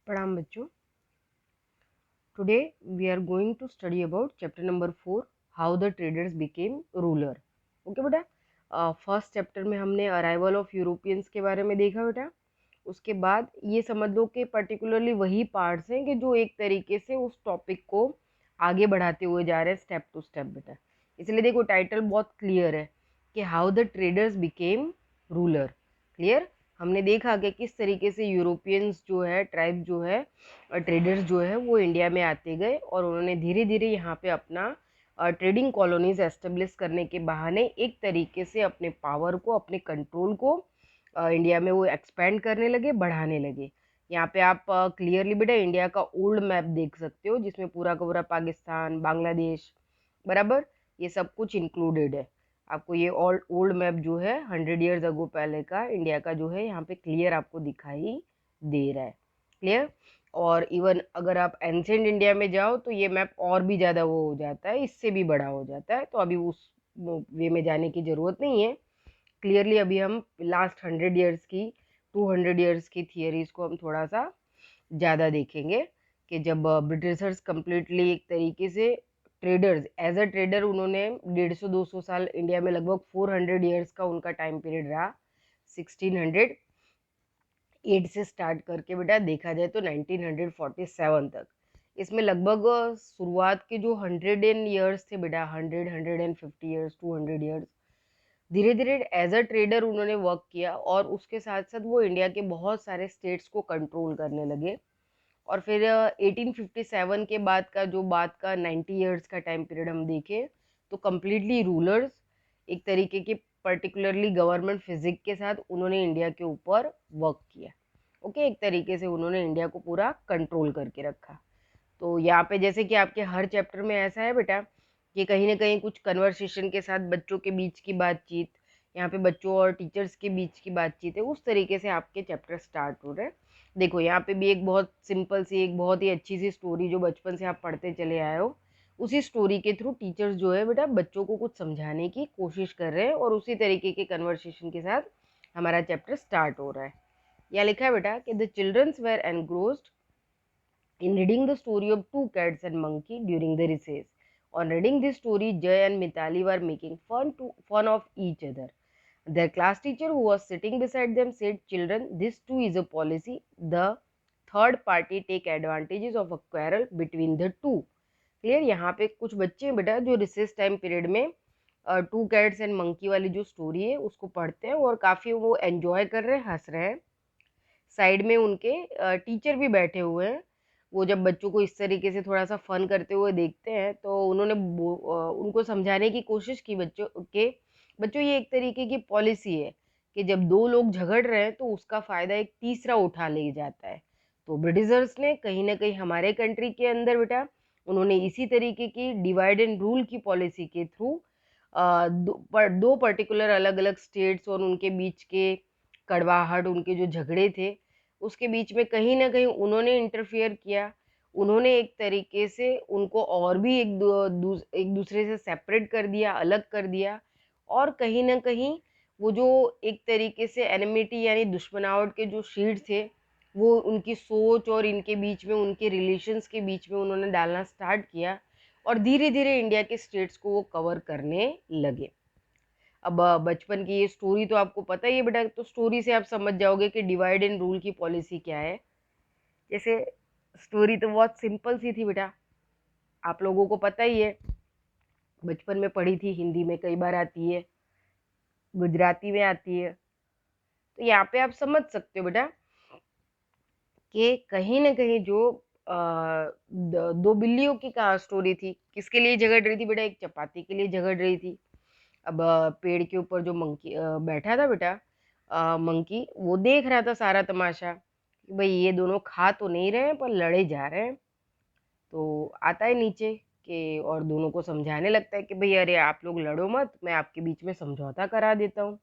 प्रणाम बच्चों। Today we are going to study about chapter number 4, how the traders became ruler. Okay बेटा, first chapter में हमने arrival of Europeans के बारे में देखा बेटा। उसके बाद ये समझ लो कि पर्टिकुलरली वही पार्ट्स हैं कि जो एक तरीके से उस टॉपिक को आगे बढ़ाते हुए जा रहे हैं स्टेप टू स्टेप बेटा। इसलिए देखो टाइटल बहुत क्लियर है कि how the traders became ruler. Clear. हमने देखा कि किस तरीके से यूरोपियंस जो है, ट्राइब जो है, ट्रेडर्स जो है वो इंडिया में आते गए और उन्होंने धीरे धीरे यहाँ पे अपना ट्रेडिंग कॉलोनीज एस्टेब्लिश करने के बहाने एक तरीके से अपने पावर को, अपने कंट्रोल को इंडिया में वो एक्सपेंड करने लगे, बढ़ाने लगे। यहाँ पे आप क्लियरली बेटा इंडिया का ओल्ड मैप देख सकते हो, जिसमें पूरा का पूरा पाकिस्तान, बांग्लादेश, बराबर, ये सब कुछ इंक्लूडेड है। आपको ये ओल्ड मैप जो है 100 ईयर्स अगो पहले का इंडिया का जो है यहाँ पे क्लियर आपको दिखाई दे रहा है। क्लियर। और इवन अगर आप एंशिएंट इंडिया में जाओ तो ये मैप और भी ज़्यादा वो हो जाता है, इससे भी बड़ा हो जाता है। तो अभी उस वे में जाने की ज़रूरत नहीं है। क्लियरली अभी हम लास्ट 100 ईयर्स की, 200 ईयर्स की थियरीज को हम थोड़ा सा ज़्यादा देखेंगे कि जब ब्रिटिशर्स कम्प्लीटली एक तरीके से ट्रेडर्स, एज अ ट्रेडर उन्होंने 150-200 साल इंडिया में, लगभग 400 ईयर्स का उनका टाइम पीरियड रहा। 1608 से स्टार्ट करके बेटा देखा जाए तो 1947 तक। इसमें लगभग शुरुआत के जो 100 ईयर्स थे बेटा, 100, 150 ईयर्स, 200 ईयर्स, धीरे धीरे एज अ ट्रेडर उन्होंने वर्क किया और उसके साथ साथ वो इंडिया के बहुत सारे स्टेट्स को कंट्रोल करने लगे। और फिर 1857 के बाद का 90 ईयर्स का टाइम पीरियड हम देखें तो कम्प्लीटली रूलर्स, एक तरीके के पर्टिकुलरली गवर्नमेंट फिजिक के साथ उन्होंने इंडिया के ऊपर वर्क किया। ओके, एक तरीके से उन्होंने इंडिया को पूरा कंट्रोल करके रखा। तो यहाँ पे जैसे कि आपके हर चैप्टर में ऐसा है बेटा कि कहीं ना कहीं कुछ कन्वर्सेशन के साथ बच्चों के बीच की बातचीत, यहाँ पे बच्चों और टीचर्स के बीच की बातचीत है, उस तरीके से आपके चैप्टर स्टार्ट हो रहे हैं। देखो यहाँ पे भी एक बहुत सिंपल सी, एक बहुत ही अच्छी सी स्टोरी जो बचपन से आप पढ़ते चले आए हो, उसी स्टोरी के थ्रू टीचर्स जो है बेटा बच्चों को कुछ समझाने की कोशिश कर रहे हैं और उसी तरीके के कन्वर्सेशन के साथ हमारा चैप्टर स्टार्ट हो रहा है। यहाँ लिखा है बेटा कि the childrens were engrossed in reading the story of two cats and monkey during the recess. On reading this story, Jay and Mitali were making fun of each other. Their class teacher, who was sitting beside them, said, "Children, this too is a policy. The third party take advantages of a quarrel between the two." Clear. यहाँ पे कुछ बच्चे हैं बेटा जो recess time period में two cats and monkey वाली जो स्टोरी है उसको पढ़ते हैं और काफ़ी वो एंजॉय कर रहे हैं, हंस रहे हैं। साइड में उनके टीचर भी बैठे हुए हैं। वो जब बच्चों को इस तरीके से थोड़ा सा फन करते हुए देखते हैं तो उन्होंने उनको समझाने की कोशिश की बच्चों ये एक तरीके की पॉलिसी है कि जब दो लोग झगड़ रहे हैं तो उसका फायदा एक तीसरा उठा ले जाता है। तो ब्रिटिशर्स ने कहीं ना कहीं हमारे कंट्री के अंदर बेटा उन्होंने इसी तरीके की डिवाइड एंड रूल की पॉलिसी के थ्रू दो पर्टिकुलर अलग अलग स्टेट्स और उनके बीच के कड़वाहट, उनके जो झगड़े थे उसके बीच में कहीं ना कहीं उन्होंने इंटरफियर किया। उन्होंने एक तरीके से उनको और भी एक दूसरे से सेपरेट कर दिया, अलग कर दिया। और कहीं ना कहीं वो जो एक तरीके से एनिमिटी यानी दुश्मनावट के जो शीड थे वो उनकी सोच और इनके बीच में, उनके रिलेशंस के बीच में उन्होंने डालना स्टार्ट किया और धीरे धीरे इंडिया के स्टेट्स को वो कवर करने लगे। अब बचपन की ये स्टोरी तो आपको पता ही है बेटा, तो स्टोरी से आप समझ जाओगे कि डिवाइड एंड रूल की पॉलिसी क्या है। जैसे स्टोरी तो बहुत सिंपल सी थी बेटा, आप लोगों को पता ही है, बचपन में पढ़ी थी, हिंदी में कई बार आती है, गुजराती में आती है। तो यहाँ पे आप समझ सकते हो बेटा कि कहीं ना कहीं जो दो बिल्लियों की कहा स्टोरी थी, किसके लिए झगड़ रही थी बेटा? एक चपाती के लिए झगड़ रही थी। अब पेड़ के ऊपर जो मंकी बैठा था बेटा, मंकी वो देख रहा था सारा तमाशा कि भाई ये दोनों खा तो नहीं रहे हैं पर लड़े जा रहे हैं। तो आता है नीचे कि और दोनों को समझाने लगता है कि भाई अरे आप लोग लड़ो मत, मैं आपके बीच में समझौता करा देता हूँ।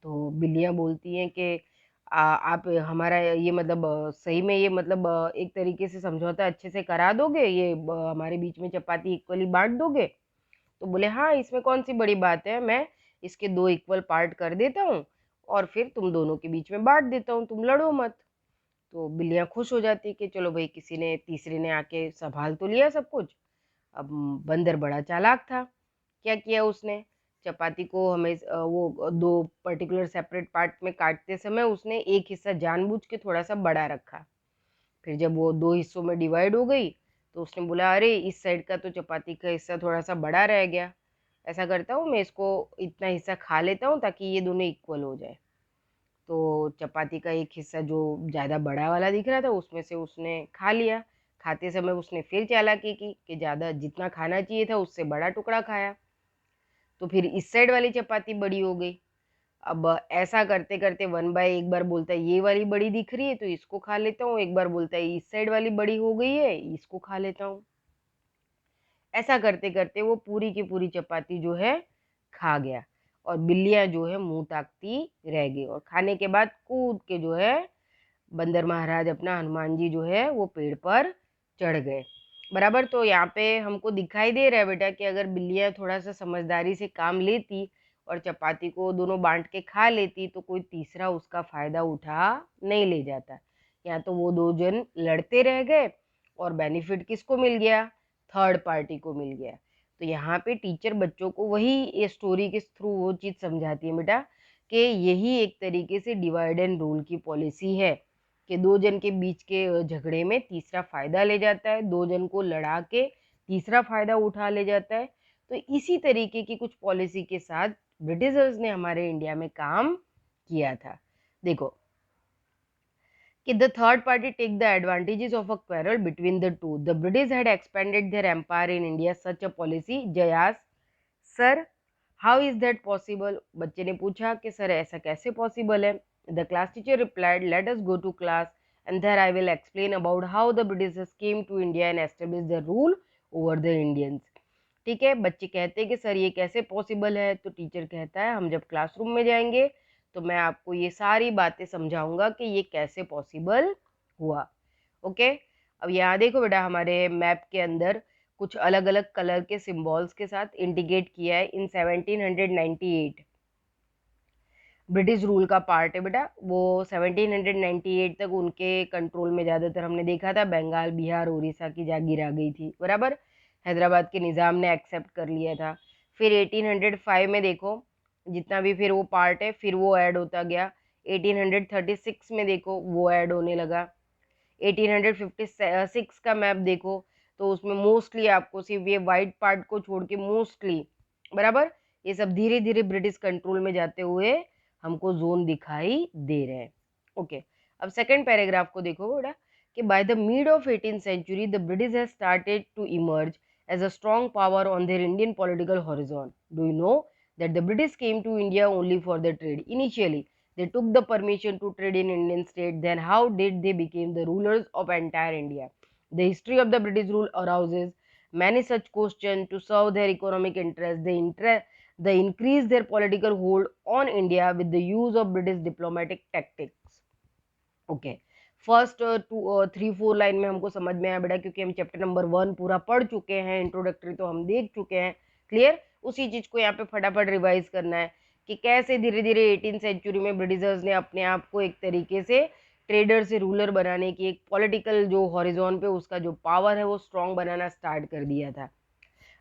तो बिल्लियाँ बोलती हैं कि आप हमारा ये मतलब सही में ये मतलब एक तरीके से समझौता अच्छे से करा दोगे, ये हमारे बीच में चपाती इक्वली बांट दोगे? तो बोले हाँ, इसमें कौन सी बड़ी बात है, मैं इसके दो इक्वल पार्ट कर देता हूँ और फिर तुम दोनों के बीच में बांट देता हूँ, तुम लड़ो मत। तो बिल्लियाँ खुश हो जाती कि चलो भाई किसी ने तीसरे ने आके संभाल तो लिया सब कुछ। अब बंदर बड़ा चालाक था। क्या किया उसने, चपाती को वो 2 पर्टिकुलर सेपरेट पार्ट में काटते समय उसने एक हिस्सा जानबूझ के थोड़ा-सा बड़ा रखा। फिर जब वो 2 हिस्सों में डिवाइड हो गई, तो उसने बोला अरे! इस साइड का तो चपाती का हिस्सा थोड़ा-सा बड़ा रह गया। ऐसा करता हूँ मैं इसको इतना हिस्सा खा लेता हूँ ताकि ये दोनों इक्वल हो जाए। तो चपाती का एक हिस्सा जो ज़्यादा बड़ा वाला दिख रहा था उसमें से उसने खा लिया। खाते समय उसने फिर चालाकी की कि ज़्यादा जितना खाना चाहिए था उससे बड़ा टुकड़ा खाया। तो फिर इस साइड वाली चपाती बड़ी हो गई। अब ऐसा करते-करते 1 बाय एक बार बोलता है ये वाली बड़ी दिख रही है तो इसको खा लेता हूँ, एक बार बोलता है इस साइड वाली बड़ी हो गई है, इसको खा लेता हूँ। ऐसा करते-करते वो पूरी की पूरी चपाती जो है खा गया और बिल्लियाँ जो है मुँह ताकती रह गई और खाने के बाद कूद के जो है बंदर महाराज अपना हनुमान जी जो है वो पेड़ पर चढ़ गए। बराबर, तो यहाँ पे हमको दिखाई दे रहा है बेटा कि अगर बिल्लियाँ थोड़ा-सा समझदारी से काम लेती और चपाती को दोनों बाँट के खा लेती तो कोई तीसरा उसका फ़ायदा उठा नहीं ले जाता। या तो वो 2 जन लड़ते रह गए और बेनिफिट किसको मिल गया? थर्ड पार्टी को मिल गया। तो यहाँ पे टीचर बच्चों को वही ये स्टोरी के थ्रू वो चीज़ समझाती है बेटा कि यही एक तरीके से डिवाइड एंड रूल की पॉलिसी है कि 2 जन के बीच के झगड़े में तीसरा फ़ायदा ले जाता है, 2 जन को लड़ा के तीसरा फ़ायदा उठा ले जाता है। तो इसी तरीके की कुछ पॉलिसी के साथ ब्रिटिशर्स ने हमारे इंडिया में काम किया था। देखो कि the third party take the advantages of a quarrel between the two. The British had expanded their empire in India. Such a policy. Jay asked, "Sir, how is that possible?" बच्चे ने पूछा कि सर ऐसा कैसे possible है? The class teacher replied, "Let us go to class and there I will explain about how the Britishers came to India and established their rule over the Indians." ठीक है, बच्चे कहते हैं कि सर ये कैसे पॉसिबल है? तो टीचर कहता है हम जब क्लासरूम में जाएंगे तो मैं आपको ये सारी बातें समझाऊंगा कि ये कैसे पॉसिबल हुआ। ओके, अब यहाँ देखो बेटा हमारे मैप के अंदर कुछ अलग अलग कलर के सिंबल्स के साथ इंडिकेट किया है इन 1798 ब्रिटिश रूल का पार्ट है बेटा। वो 1798 तक उनके कंट्रोल में ज़्यादातर हमने देखा था बंगाल, बिहार, उड़ीसा की जागीर आ गई थी। बराबर, हैदराबाद के निज़ाम ने एक्सेप्ट कर लिया था। फिर 1805 में देखो जितना भी फिर वो पार्ट है फिर वो ऐड होता गया। 1836 में देखो वो ऐड होने लगा। 1856 का मैप देखो तो उसमें मोस्टली आपको सिर्फ ये वाइट पार्ट को छोड़ के मोस्टली बराबर ये सब धीरे धीरे ब्रिटिश कंट्रोल में जाते हुए हमको जोन दिखाई दे रहे हैं। ओके, अब सेकंड पैराग्राफ को देखो बेटा कि by the mid of 18th century the British has started to emerge as a strong power on their Indian political horizon. Do you know that the British came to India only for the trade? Initially they took the permission to trade in Indian state. Then how did they become the rulers of entire India? The history of the British rule arouses many such questions. To serve their economic interests, they increased their political hold on India with the use of British diplomatic tactics. Okay, first 3-4 line में हमको समझ में आया बेटा क्योंकि हम chapter number 1 पूरा पढ़ चुके हैं, इंट्रोडक्टरी तो हम देख चुके हैं। क्लियर, उसी चीज को यहाँ पे फटाफट रिवाइज करना है कि कैसे धीरे धीरे 18th सेंचुरी में ब्रिटिशर्स ने अपने आप को एक तरीके से ट्रेडर से रूलर बनाने की एक पॉलिटिकल जो हॉरिजॉन पे उसका जो पावर है वो स्ट्रॉन्ग बनाना स्टार्ट कर दिया था।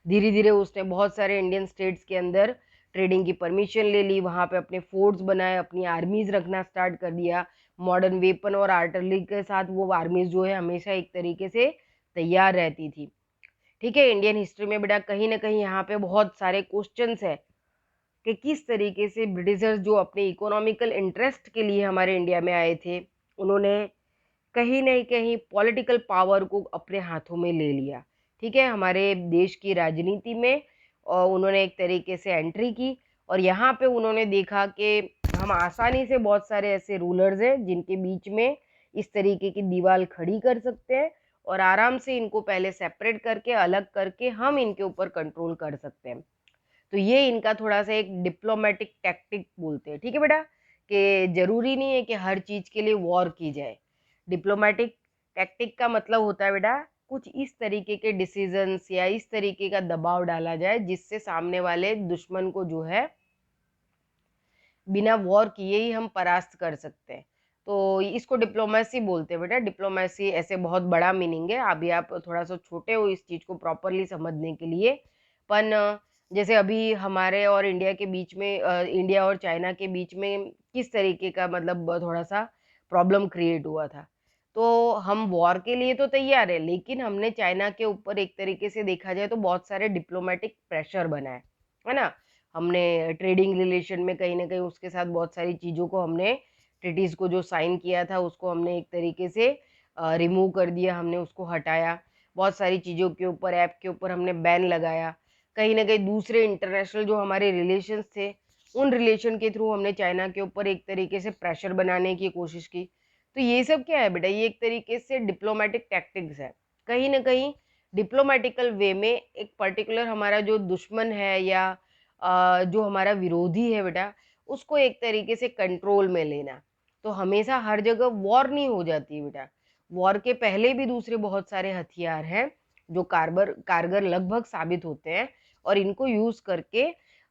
धीरे धीरे उसने बहुत सारे इंडियन स्टेट्स के अंदर ट्रेडिंग की परमिशन ले ली, वहाँ पे अपने फोर्ट्स बनाए, अपनी आर्मीज रखना स्टार्ट कर दिया। मॉडर्न वेपन और आर्टिलरी के साथ वो आर्मीज जो है हमेशा एक तरीके से तैयार रहती थी। ठीक है, इंडियन हिस्ट्री में बेटा कहीं ना कहीं यहाँ पे बहुत सारे क्वेश्चंस है कि किस तरीके से ब्रिटिशर्स जो अपने इकोनॉमिकल इंटरेस्ट के लिए हमारे इंडिया में आए थे उन्होंने कहीं न कहीं पॉलिटिकल पावर को अपने हाथों में ले लिया। ठीक है, हमारे देश की राजनीति में उन्होंने एक तरीके से एंट्री की और यहाँ पे उन्होंने देखा कि हम आसानी से बहुत सारे ऐसे रूलर्स हैं जिनके बीच में इस तरीके की दीवार खड़ी कर सकते हैं और आराम से इनको पहले सेपरेट करके अलग करके हम इनके ऊपर कंट्रोल कर सकते हैं। तो ये इनका थोड़ा-सा एक डिप्लोमैटिक टैक्टिक बोलते हैं। ठीक है बेटा? कि ज़रूरी नहीं है कि हर चीज़ के लिए वॉर की जाए। डिप्लोमैटिक टैक्टिक का मतलब होता है बेटा कुछ इस तरीके के डिसीजंस या इस तरीके का दबाव डाला जाए जिससे सामने वाले दुश्मन को जो है बिना वॉर किए ही हम परास्त कर सकते हैं। तो इसको डिप्लोमेसी बोलते हैं बेटा। डिप्लोमेसी ऐसे बहुत बड़ा मीनिंग है, अभी आप थोड़ा सा छोटे हो इस चीज को प्रॉपरली समझने के लिए। पर जैसे अभी हमारे और इंडिया के बीच में इंडिया और चाइना के बीच में किस तरीके का मतलब थोड़ा सा प्रॉब्लम क्रिएट हुआ था, तो हम वॉर के लिए तो तैयार है, लेकिन हमने चाइना के ऊपर एक तरीके से देखा जाए तो बहुत सारे डिप्लोमेटिक प्रेशर बनाए, है ना। हमने ट्रेडिंग रिलेशन में कहीं ना कहीं उसके साथ बहुत सारी चीजों को हमने, ट्रीटीज को जो साइन किया था उसको हमने एक तरीके से रिमूव कर दिया, हमने उसको हटाया। बहुत सारी चीज़ों के ऊपर, ऐप के ऊपर हमने बैन लगाया। कहीं ना कहीं दूसरे इंटरनेशनल जो हमारे रिलेशंस थे, उन रिलेशन के थ्रू हमने चाइना के ऊपर एक तरीके से प्रेशर बनाने की कोशिश की। तो ये सब क्या है बेटा, ये एक तरीके से डिप्लोमेटिक टैक्टिक्स है। कहीं ना कहीं डिप्लोमेटिकल वे में एक पर्टिकुलर हमारा जो दुश्मन है या जो हमारा विरोधी है बेटा, उसको एक तरीके से कंट्रोल में लेना। तो हमेशा हर जगह वॉर नहीं हो जाती बेटा। वॉर के पहले भी दूसरे बहुत सारे हथियार हैं जो कारगर कारगर लगभग साबित होते हैं, और इनको यूज करके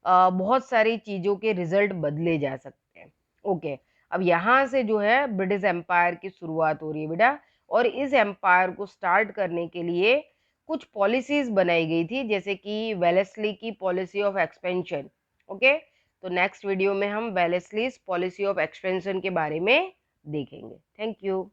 बहुत सारी चीजों के रिजल्ट बदले जा सकते हैं। ओके, अब यहाँ से जो है ब्रिटिश एम्पायर की शुरुआत हो रही है बेटा, और इस एम्पायर को स्टार्ट करने के लिए कुछ पॉलिसीज बनाई गई थी, जैसे कि वेलेस्ली की पॉलिसी ऑफ एक्सपेंशन। ओके, तो नेक्स्ट वीडियो में हम वेलेस्लीज पॉलिसी ऑफ एक्सपेंशन के बारे में देखेंगे। Thank you.